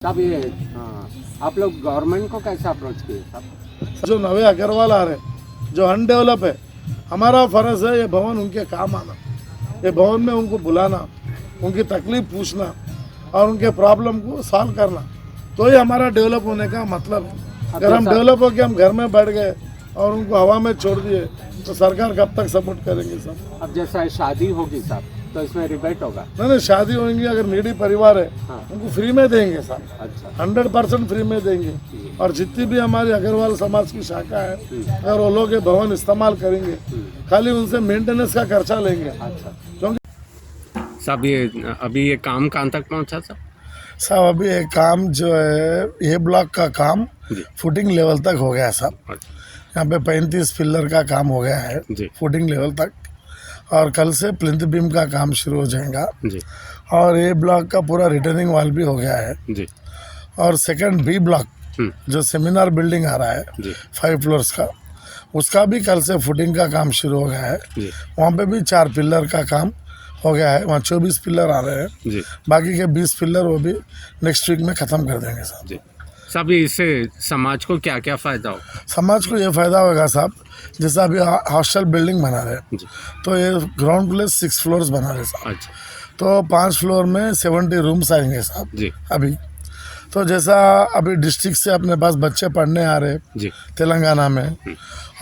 साहब ये आप लोग गवर्नमेंट को कैसे अप्रोच किए साहब? जो नवे अग्रवाल आ रहे जो अनडेवलप है, हमारा फर्ज है ये भवन उनके काम आना, ये भवन में उनको बुलाना, उनकी तकलीफ पूछना और उनके प्रॉब्लम को सॉल्व करना, तो ही हमारा डेवलप होने का मतलब है। अगर हम डेवलप होकर हम घर में बैठ गए और उनको हवा में छोड़ दिए तो सरकार कब तक सपोर्ट करेंगे साहब? अब जैसा शादी होगी साहब तो इसमें रिबेट होगा? नहीं, शादी होंगी, अगर नीडी परिवार है उनको फ्री में देंगे साहब। अच्छा, 100% फ्री में देंगे। और जितनी भी हमारी अग्रवाल समाज की शाखा है, अगर वो लोग ये भवन इस्तेमाल करेंगे, खाली उनसे मेंटेनेंस का खर्चा लेंगे। अच्छा क्योंकि साहब ये अभी ये काम कहाँ तक पहुँचा साहब अभी ये काम जो है ए ब्लॉक का काम फुटिंग लेवल तक हो गया है साहब। यहाँ पे 35 पिलर का काम हो गया है फुटिंग लेवल तक, और कल से प्लिंथ बीम का काम शुरू हो जाएगा जी। और ए ब्लॉक का पूरा रिटर्निंग वॉल भी हो गया है जी। और सेकंड बी ब्लॉक जो सेमिनार बिल्डिंग आ रहा है 5 फ्लोर्स का, उसका भी कल से फुटिंग का काम शुरू हो गया है। वहाँ पे भी 4 पिलर का काम हो गया है, वहाँ 24 पिलर आ रहे हैं, बाकी के 20 पिलर वो भी नेक्स्ट वीक में ख़त्म कर देंगे साहब। साहब इससे समाज को क्या क्या फ़ायदा हो? समाज को ये फ़ायदा होगा साहब, जैसा अभी हॉस्टल बिल्डिंग बना रहे हैं तो ये ग्राउंड प्लस 6 फ्लोर्स बना रहे साहब। अच्छा, तो 5 फ्लोर में 70 रूम्स आएंगे साहब जी। अभी तो जैसा अभी डिस्ट्रिक्ट से अपने पास बच्चे पढ़ने आ रहे जी तेलंगाना में,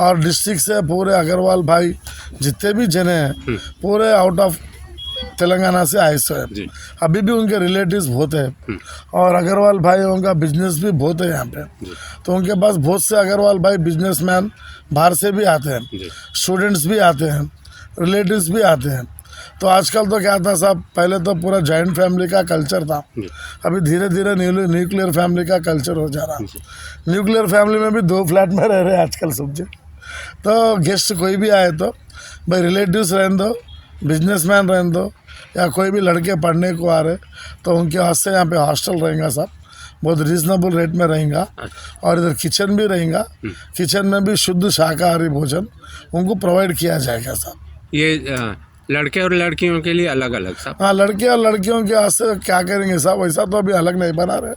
और डिस्ट्रिक्ट से पूरे अग्रवाल भाई जितने भी जने हैं पूरे आउट ऑफ तेलंगाना से आए सो है। अभी भी उनके रिलेटिव्स बहुत है और अग्रवाल भाई उनका बिजनेस भी बहुत है यहाँ पे, तो उनके पास बहुत से अग्रवाल भाई बिजनेसमैन बाहर से भी आते हैं, स्टूडेंट्स भी आते हैं, रिलेटिव्स भी आते हैं। तो आजकल तो क्या था साहब, पहले तो पूरा जॉइंट फैमिली का कल्चर था, अभी धीरे धीरे न्यूक्लियर फैमिली का कल्चर हो जा रहा। न्यूक्लियर फैमिली में भी 2 फ्लैट में रह रहे हैं आजकल समझे। तो गेस्ट कोई भी आए तो भाई रिलेटिव्स रहने दो, बिजनेसमैन रहने दो, या कोई भी लड़के पढ़ने को आ रहे तो उनके वास्ते यहाँ पे हॉस्टल रहेगा साहब, बहुत रीजनेबल रेट में रहेगा। और इधर किचन भी रहेगा, किचन में भी शुद्ध शाकाहारी भोजन उनको प्रोवाइड किया जाएगा साहब। ये लड़के और लड़कियों के लिए अलग अलग साहब? हाँ, लड़के और लड़कियों के वास्ते क्या करेंगे साहब, वैसा तो अभी अलग नहीं बना रहे,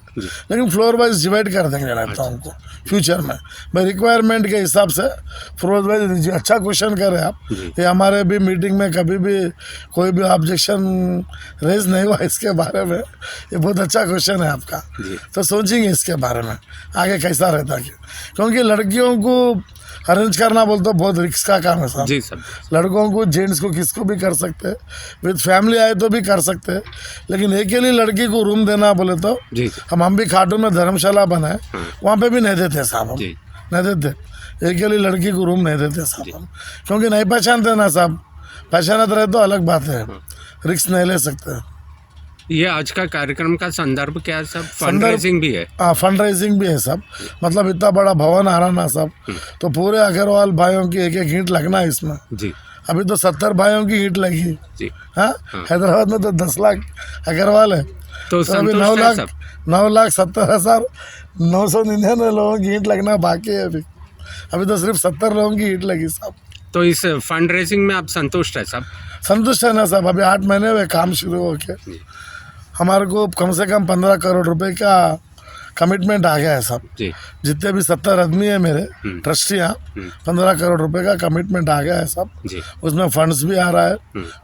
लेकिन फ्लोर वाइज डिवाइड कर देंगे लगता है उनको फ्यूचर में भाई रिक्वायरमेंट के हिसाब से फ्लोर वाइज। अच्छा क्वेश्चन कर रहे हैं आप, ये हमारे भी मीटिंग में कभी भी कोई भी ऑब्जेक्शन रेज नहीं हुआ इसके बारे में, ये बहुत अच्छा क्वेश्चन है आपका। तो सोचेंगे इसके बारे में आगे कैसा रहता है, क्योंकि लड़कियों को अरेंज करना बोलते तो बहुत रिस्क का काम है साहब। जी सर। लड़कों को जेंट्स को किसको भी कर सकते हैं, विद फैमिली आए तो भी कर सकते हैं, लेकिन अकेली लड़की को रूम देना बोले तो हम भी खाटू में धर्मशाला बनाए, वहाँ पे भी नहीं देते साहब, हम नहीं देते, अकेली लड़की को रूम नहीं देते साहब हम, क्योंकि नहीं पहचानते ना साहब, पहचानते रहे तो अलग बात है, रिस्क नहीं ले सकते। ये आज का कार्यक्रम का संदर्भ क्या है सब? फंड रेजिंग भी है? हाँ, फंड रेजिंग भी है सब, मतलब इतना बड़ा भवन आ रहा ना सब, तो पूरे अग्रवाल भाइयों की एक ईंट लगना है इसमें जी। अभी तो 70 भाइयों की ईंट लगी जी। हाँ, हैदराबाद में तो 10 लाख अग्रवाल है, तो अभी 9,70,999 लोगों की ईंट लगना बाकी है अभी तो सिर्फ 70 लोगों की ईंट लगी साहब। तो इस फंड रेजिंग में आप संतुष्ट है साहब? संतुष्ट है ना साहब, अभी 8 महीने हुए काम शुरू हो के, हमारे को कम से कम 15 करोड़ रुपए का कमिटमेंट आ गया है साहब। जितने भी 70 आदमी है मेरे ट्रस्टियाँ, 15 करोड़ रुपए का कमिटमेंट आ गया है साहब। उसमें फंड्स भी आ रहा है,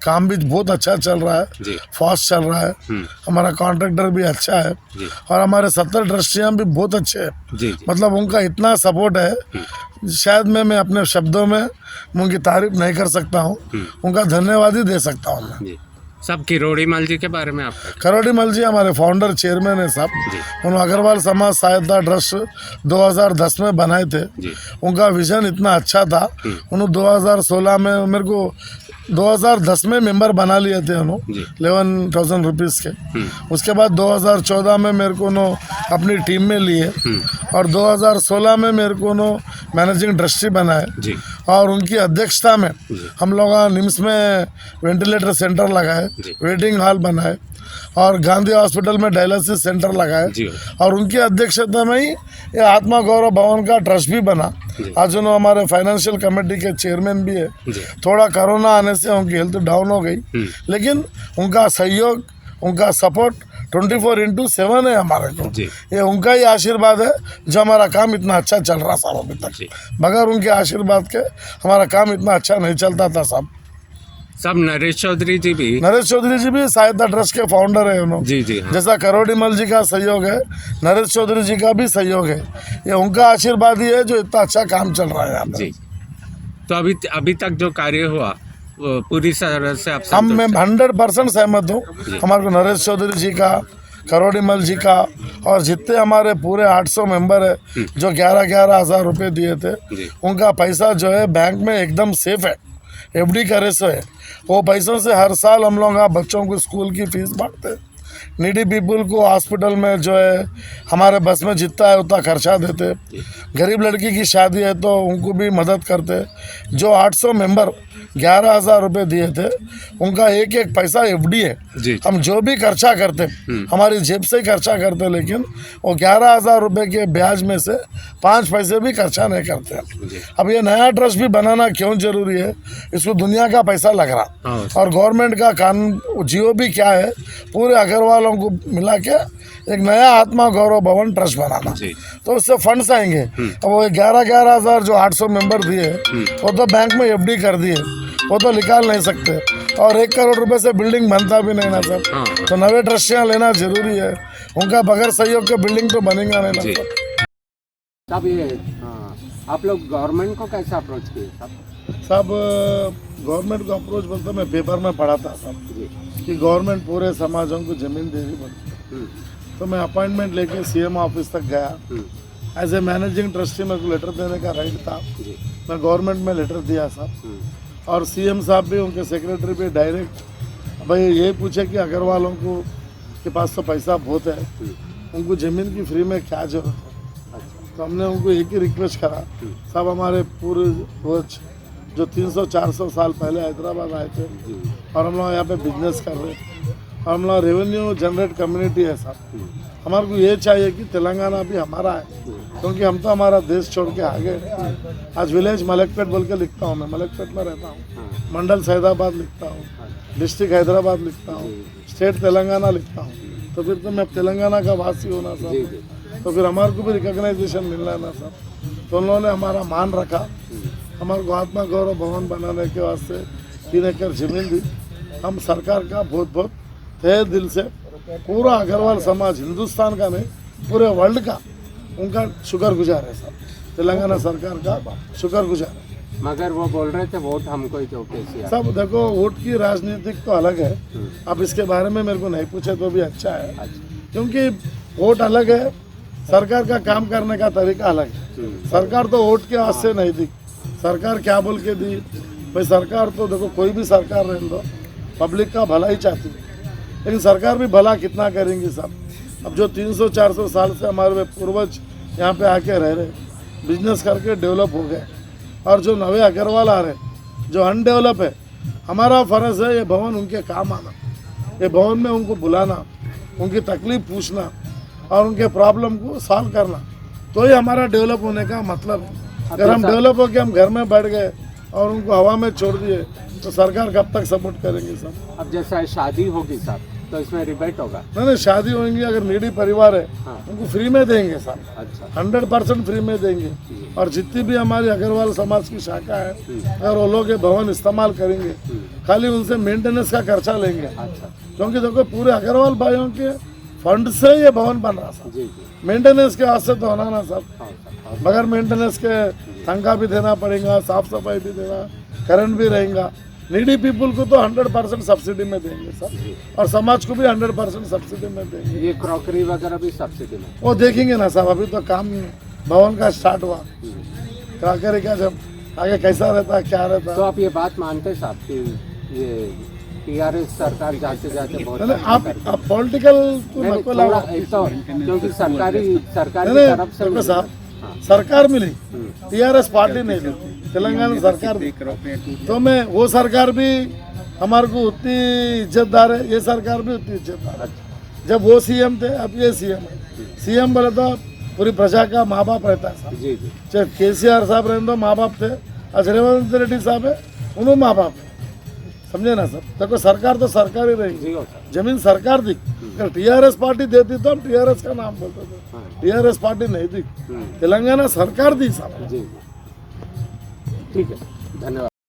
काम भी बहुत अच्छा चल रहा है, फास्ट चल रहा है, हमारा कॉन्ट्रैक्टर भी अच्छा है, और हमारे 70 ट्रस्टियाँ भी बहुत अच्छे हैं, मतलब उनका इतना सपोर्ट है, शायद मैं अपने शब्दों में उनकी तारीफ नहीं कर सकता हूँ, उनका धन्यवाद ही दे सकता हूँ मैं। सब किरोड़ी मल जी के बारे में आप? किरोड़ी मल जी हमारे फाउंडर चेयरमैन है साहब, उन्होंने अग्रवाल समाज सहायता ट्रस्ट 2010 में बनाए थे, उनका विजन इतना अच्छा था, उन्होंने 2016 में मेरे को 2010 में मेंबर बना लिए थे उन्होंने 11,000 रुपीज़ के, उसके बाद 2014 में मेरे को अपनी टीम में लिए, और 2016 में मेरे को मैनेजिंग ट्रस्टी बनाए, और उनकी अध्यक्षता में हम लोग निम्स में वेंटिलेटर सेंटर लगाए, वेटिंग हॉल बनाए, और गांधी हॉस्पिटल में डायलिसिस सेंटर लगाए, और उनकी अध्यक्षता में ही ये आत्मा गौरव भवन का ट्रस्ट भी बना। आज उन्होंने हमारे फाइनेंशियल कमेटी के चेयरमैन भी है। थोड़ा कोरोना आने से उनकी हेल्थ डाउन हो गई, लेकिन उनका सहयोग, उनका सपोर्ट 24/7 है हमारे को। जी। ये उनका ही आशीर्वाद है जो हमारा काम इतना अच्छा चल रहा साहब अभी तक। जी। बगैर उनके आशीर्वाद के हमारा काम इतना अच्छा नहीं चलता था साहब। साहब नरेश चौधरी जी भी नरेश चौधरी जी भी सहायता ट्रस्ट के फाउंडर है उन्होंने। जी जी हाँ जैसा करोड़ीमल जी का सहयोग है, नरेश चौधरी जी का भी सहयोग है। ये उनका आशीर्वाद ही है जो इतना अच्छा काम चल रहा है यहाँ पे। जी। तो अभी तक जो कार्य हुआ वो पूरी तरह से आप हम मैं संतुष्ट हैं? 100% सहमत हूँ। हमारे को नरेश चौधरी जी का, करोड़ीमल जी का और जितने हमारे पूरे 800 मेंबर है जो 11-11 हज़ार रुपये दिए थे, जी। उनका पैसा जो है बैंक में एकदम सेफ है, एफडी करे से है। वो पैसों से हर साल हम लोग बच्चों को स्कूल की फीस बांटते, नीडी पीपल को हॉस्पिटल में जो है हमारे बस में जितना है उतना खर्चा देते, गरीब लड़की की शादी है तो उनको भी मदद करते। जो 800 मेंबर 11,000 रुपये दिए थे, उनका एक एक पैसा एफडी है। जी। हम जो भी खर्चा करते हमारी जेब से ही खर्चा करते, लेकिन वो 11,000 रुपये के ब्याज में से 5 पैसे भी खर्चा नहीं करते। जी। अब ये नया ट्रस्ट भी बनाना क्यों जरूरी है, इसको दुनिया का पैसा लग रहा हाँ। और गवर्नमेंट का कानून जियो भी क्या है, पूरे अग्रवालों को मिला के एक नया आत्मा गौरव भवन ट्रस्ट बनाना, जी। तो उससे फंड्स आएंगे। अब वो 11-11 हज़ार जो 800 मेंबर दिए वो तो बैंक में एफडी कर दिए, वो तो निकाल नहीं सकते। और 1 करोड़ रुपए से बिल्डिंग बनता भी नहीं ना हाँ। सर, तो नवे ट्रस्टियाँ लेना जरूरी है। उनका बगैर सहयोग के बिल्डिंग तो बनेगा नहीं ना जी। सर। साहब ये आप लोग गवर्नमेंट को कैसे अप्रोच किए साहब? साहब गवर्नमेंट को अप्रोच बोलते मैं पेपर में पढ़ा था साहब जी। कि गवर्नमेंट पूरे समाजों को जमीन दे रही बोलती। हम्म, तो मैं अपॉइंटमेंट लेके सीएम ऑफिस तक गया। हम्म, एज ए मैनेजिंग ट्रस्टी मेरे को लेटर देने का राइट था। जी। मैं गवर्नमेंट में लेटर दिया साहब, हम्म, और सीएम साहब भी उनके सेक्रेटरी भी डायरेक्ट भाई ये पूछे कि अग्रवालों को के पास तो पैसा बहुत है, उनको ज़मीन की फ्री में क्या जरूरत है। अच्छा। तो हमने उनको एक ही रिक्वेस्ट करा, साहब हमारे पूरे रोज जो 300-400 साल पहले हैदराबाद आए थे जी। और हम लोग यहाँ पे बिजनेस कर रहे हैं और हम लोग रेवेन्यू जनरेट कम्युनिटी है साहब। हमारे को ये चाहिए कि तेलंगाना भी हमारा है, क्योंकि हम तो हमारा देश छोड़ के आ गए। आज विलेज मलकपेट बोल के लिखता हूँ, मैं मलकपेट में रहता हूँ, हाँ, मंडल सैदाबाद लिखता हूँ, डिस्ट्रिक्ट हैदराबाद लिखता हूँ, स्टेट तेलंगाना लिखता हूँ। तो फिर तो मैं तेलंगाना का वासी होना जी, साहब, जी। तो फिर हमारे को भी रिकॉग्नाइजेशन मिलना है ना साहब। तो उन्होंने हमारा मान रखा, हमारे को आत्मा गौरव भवन बनाने के वास्ते 3 एकड़ जमीन दी। हम सरकार का बहुत बहुत तहे दिल से पूरा अग्रवाल समाज, हिंदुस्तान का नहीं पूरे वर्ल्ड का, उनका शुक्रगुजार है साहब, तेलंगाना सरकार का शुक्रगुजार है। मगर वो बोल रहे थे वोट हमको ही दो केसीआर। सब देखो वोट की राजनीतिक तो अलग है, अब इसके बारे में मेरे को नहीं पूछे तो भी अच्छा है, क्योंकि वोट अलग है, सरकार का काम करने का तरीका अलग है। सरकार तो वोट के वास्ते नहीं दी, सरकार क्या बोल के दी भाई, सरकार तो देखो कोई भी सरकार रहने दो, पब्लिक का भला ही चाहती है, लेकिन सरकार भी भला कितना करेंगी साहब। अब जो 300-400 साल से हमारे पूर्वज यहाँ पे आके रह रहे, बिजनेस करके डेवलप हो गए, और जो नवे अग्रवाल आ रहे जो अनडेवलप है, हमारा फ़र्ज़ है ये भवन उनके काम आना, ये भवन में उनको बुलाना, उनकी तकलीफ पूछना और उनके प्रॉब्लम को सॉल्व करना, तो ही हमारा डेवलप होने का मतलब है। अगर हम डेवलप होकर हम घर में बैठ गए और उनको हवा में छोड़ दिए तो सरकार कब तक सपोर्ट करेंगे साहब। अब जैसा शादी होगी साहब तो इसमें रिबेट होगा। नहीं, शादी होंगी, अगर नीडी परिवार है हाँ। उनको फ्री में देंगे साहब, अच्छा। 100% फ्री में देंगे। और जितनी भी हमारी अग्रवाल समाज की शाखा है, अगर वो लोग ये भवन इस्तेमाल करेंगे, खाली उनसे मेंटेनेंस का खर्चा लेंगे, अच्छा। क्योंकि देखो पूरे अग्रवाल भाइयों के फंड से ये भवन बन रहा साहब। जी, जी। मेंटेनेंस के वास्ते तो होना ना साहब, हाँ, साहब। बगैर मेंटेनेंस के तनख्वाह भी देना पड़ेगा, साफ सफाई भी देना, करंट भी रहेगा। नीडी पीपल को तो 100% सब्सिडी में देंगे सर, और समाज को भी 100% सब्सिडी में देंगे। ये क्रॉकरी वगैरह भी सब्सिडी में। वो देखेंगे ना साहब, अभी तो काम भवन का स्टार्ट हुआ, क्रॉकरी का जब आगे कैसा रहता क्या रहता। तो आप ये बात मानते साहब कि ये टीआरएस सरकार जाते जाते बहुत नहीं, अच्छा कर रही है? आप पॉलिटिकल को नहीं, नको थोड़ा लाओ। एक तो क्योंकि सरकारी नहीं, तरफ से देखो साहब, हाँ। सरकार मिली, टीआरएस पार्टी नहीं दी, तेलंगाना सरकार दी। तो मैं वो सरकार भी हमारे को उतनी इज्जतदार है, ये सरकार भी उतनी इज्जतदार है। जब वो सीएम थे, अब ये सीएम है। सीएम बोले तो पूरी प्रजा का माँ बाप रहता है साहब, जी, जी। चाहे केसीआर साहब रहने दो माँ बाप थे, आज रेवंत रेड्डी साहब है, उन्होंने माँ बाप है। समझे ना सर। देखो सरकार तो सरकार ही जी रहेगी, हो सर। जमीन सरकार दी। अगर टीआरएस पार्टी देती तो हम टीआरएस का नाम बोलते थे, हाँ। टीआरएस पार्टी नहीं दी, तेलंगाना सरकार दी साहब। जी ठीक है, धन्यवाद।